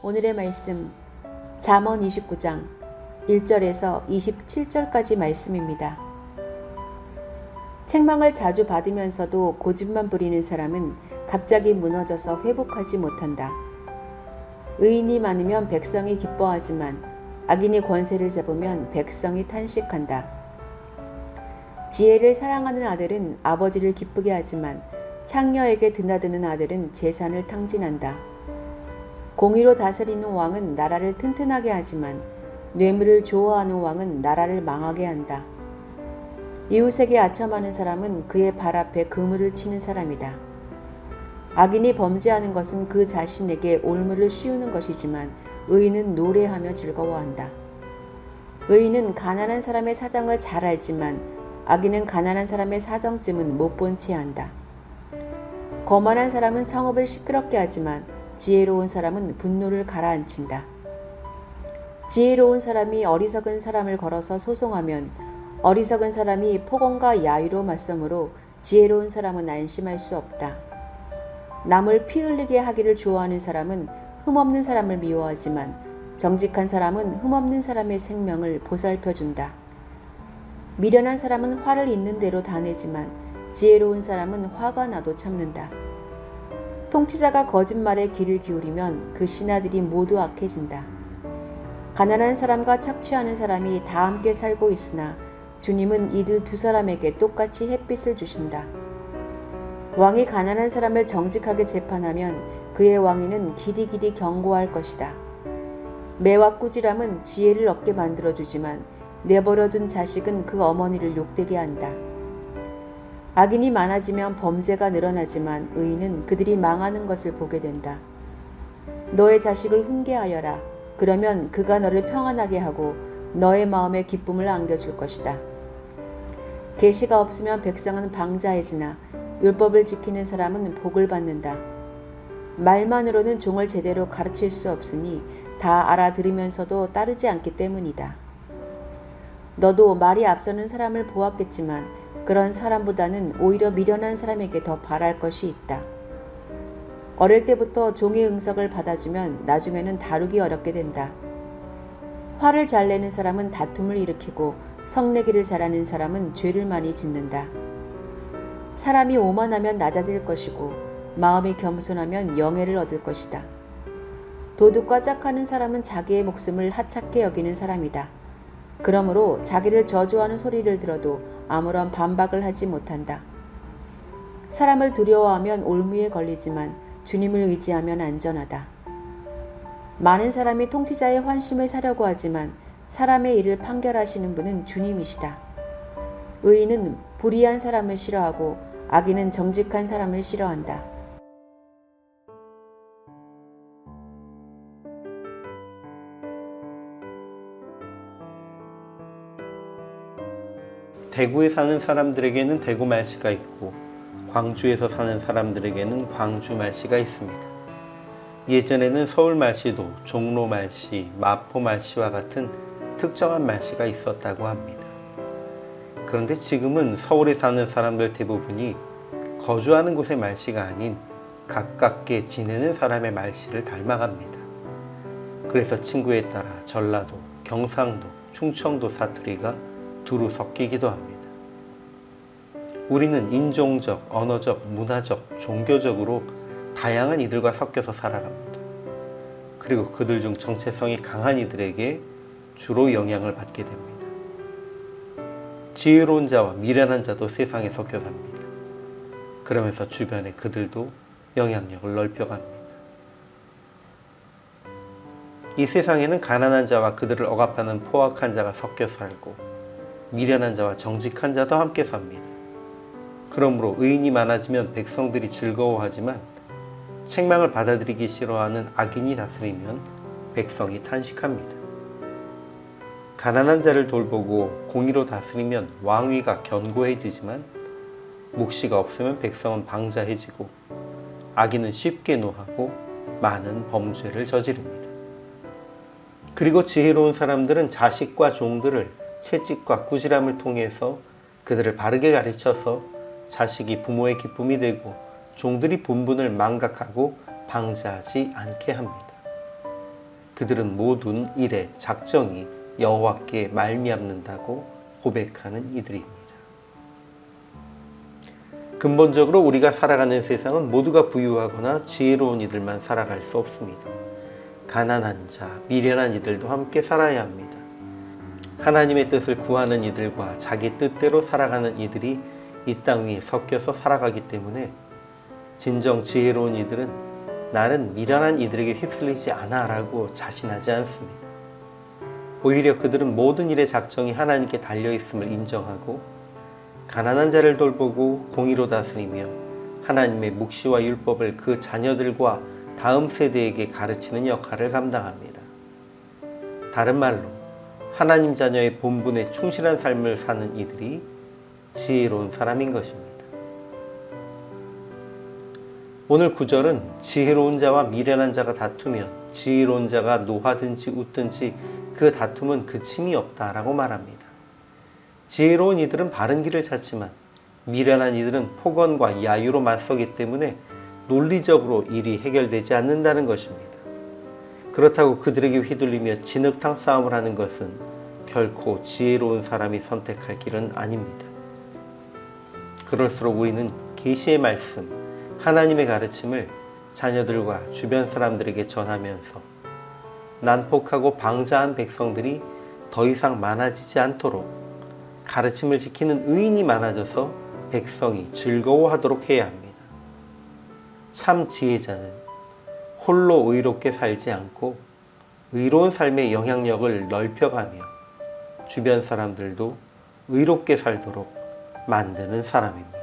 오늘의 말씀 잠언 29장 1절에서 27절까지 말씀입니다. 책망을 자주 받으면서도 고집만 부리는 사람은 갑자기 무너져서 회복하지 못한다. 의인이 많으면 백성이 기뻐하지만 악인이 권세를 잡으면 백성이 탄식한다. 지혜를 사랑하는 아들은 아버지를 기쁘게 하지만 창녀에게 드나드는 아들은 재산을 탕진한다. 공의로 다스리는 왕은 나라를 튼튼하게 하지만 뇌물을 좋아하는 왕은 나라를 망하게 한다. 이웃에게 아첨하는 사람은 그의 발 앞에 그물을 치는 사람이다. 악인이 범죄하는 것은 그 자신에게 올무를 씌우는 것이지만 의인은 노래하며 즐거워한다. 의인은 가난한 사람의 사정을 잘 알지만 악인은 가난한 사람의 사정쯤은 못 본 채 한다. 거만한 사람은 성읍을 시끄럽게 하지만 지혜로운 사람은 분노를 가라앉힌다. 지혜로운 사람이 어리석은 사람을 걸어서 소송하면 어리석은 사람이 폭언과 야유로 맞서므로 지혜로운 사람은 안심할 수 없다. 남을 피 흘리게 하기를 좋아하는 사람은 흠없는 사람을 미워하지만 정직한 사람은 흠없는 사람의 생명을 보살펴준다. 미련한 사람은 화를 있는 대로 다 내지만 지혜로운 사람은 화가 나도 참는다. 통치자가 거짓말에 귀를 기울이면 그 신하들이 모두 악해진다. 가난한 사람과 착취하는 사람이 다 함께 살고 있으나 주님은 이들 두 사람에게 똑같이 햇빛을 주신다. 왕이 가난한 사람을 정직하게 재판하면 그의 왕위는 길이길이 견고할 것이다. 매와 꾸지람은 지혜를 얻게 만들어주지만 내버려둔 자식은 그 어머니를 욕되게 한다. 악인이 많아지면 범죄가 늘어나지만 의인은 그들이 망하는 것을 보게 된다. 너의 자식을 훈계하여라. 그러면 그가 너를 평안하게 하고 너의 마음에 기쁨을 안겨줄 것이다. 계시가 없으면 백성은 방자해지나 율법을 지키는 사람은 복을 받는다. 말만으로는 종을 제대로 가르칠 수 없으니 다 알아들으면서도 따르지 않기 때문이다. 너도 말이 앞서는 사람을 보았겠지만 그런 사람보다는 오히려 미련한 사람에게 더 바랄 것이 있다. 어릴 때부터 종의 응석을 받아주면 나중에는 다루기 어렵게 된다. 화를 잘 내는 사람은 다툼을 일으키고 성내기를 잘하는 사람은 죄를 많이 짓는다. 사람이 오만하면 낮아질 것이고 마음이 겸손하면 영예를 얻을 것이다. 도둑과 짝하는 사람은 자기의 목숨을 하찮게 여기는 사람이다. 그러므로 자기를 저주하는 소리를 들어도 아무런 반박을 하지 못한다. 사람을 두려워하면 올무에 걸리지만 주님을 의지하면 안전하다. 많은 사람이 통치자의 환심을 사려고 하지만 사람의 일을 판결하시는 분은 주님이시다. 의인은 불의한 사람을 싫어하고 악인은 정직한 사람을 싫어한다. 대구에 사는 사람들에게는 대구 말씨가 있고 광주에서 사는 사람들에게는 광주 말씨가 있습니다. 예전에는 서울 말씨도 종로 말씨, 마포 말씨와 같은 특정한 말씨가 있었다고 합니다. 그런데 지금은 서울에 사는 사람들 대부분이 거주하는 곳의 말씨가 아닌 가깝게 지내는 사람의 말씨를 닮아갑니다. 그래서 친구에 따라 전라도, 경상도, 충청도 사투리가 두루 섞이기도 합니다. 우리는 인종적, 언어적, 문화적, 종교적으로 다양한 이들과 섞여서 살아갑니다. 그리고 그들 중 정체성이 강한 이들에게 주로 영향을 받게 됩니다. 지혜로운 자와 미련한 자도 세상에 섞여 삽니다. 그러면서 주변에 그들도 영향력을 넓혀갑니다. 이 세상에는 가난한 자와 그들을 억압하는 포악한 자가 섞여 살고 미련한 자와 정직한 자도 함께 삽니다. 그러므로 의인이 많아지면 백성들이 즐거워하지만 책망을 받아들이기 싫어하는 악인이 다스리면 백성이 탄식합니다. 가난한 자를 돌보고 공의로 다스리면 왕위가 견고해지지만 묵시가 없으면 백성은 방자해지고 악인은 쉽게 노하고 많은 범죄를 저지릅니다. 그리고 지혜로운 사람들은 자식과 종들을 채찍과 꾸지람을 통해서 그들을 바르게 가르쳐서 자식이 부모의 기쁨이 되고 종들이 본분을 망각하고 방자하지 않게 합니다. 그들은 모든 일의 작정이 여호와께 말미암는다고 고백하는 이들입니다. 근본적으로 우리가 살아가는 세상은 모두가 부유하거나 지혜로운 이들만 살아갈 수 없습니다. 가난한 자, 미련한 이들도 함께 살아야 합니다. 하나님의 뜻을 구하는 이들과 자기 뜻대로 살아가는 이들이 이 땅 위에 섞여서 살아가기 때문에 진정 지혜로운 이들은 나는 미련한 이들에게 휩쓸리지 않아 라고 자신하지 않습니다. 오히려 그들은 모든 일의 작정이 하나님께 달려있음을 인정하고 가난한 자를 돌보고 공의로 다스리며 하나님의 묵시와 율법을 그 자녀들과 다음 세대에게 가르치는 역할을 감당합니다. 다른 말로 하나님 자녀의 본분에 충실한 삶을 사는 이들이 지혜로운 사람인 것입니다. 오늘 구절은 지혜로운 자와 미련한 자가 다투면 지혜로운 자가 노하든지 웃든지 그 다툼은 그침이 없다라고 말합니다. 지혜로운 이들은 바른 길을 찾지만 미련한 이들은 폭언과 야유로 맞서기 때문에 논리적으로 일이 해결되지 않는다는 것입니다. 그렇다고 그들에게 휘둘리며 진흙탕 싸움을 하는 것은 결코 지혜로운 사람이 선택할 길은 아닙니다. 그럴수록 우리는 계시의 말씀, 하나님의 가르침을 자녀들과 주변 사람들에게 전하면서 난폭하고 방자한 백성들이 더 이상 많아지지 않도록 가르침을 지키는 의인이 많아져서 백성이 즐거워하도록 해야 합니다. 참 지혜자는 홀로 의롭게 살지 않고 의로운 삶의 영향력을 넓혀가며 주변 사람들도 의롭게 살도록 만드는 사람입니다.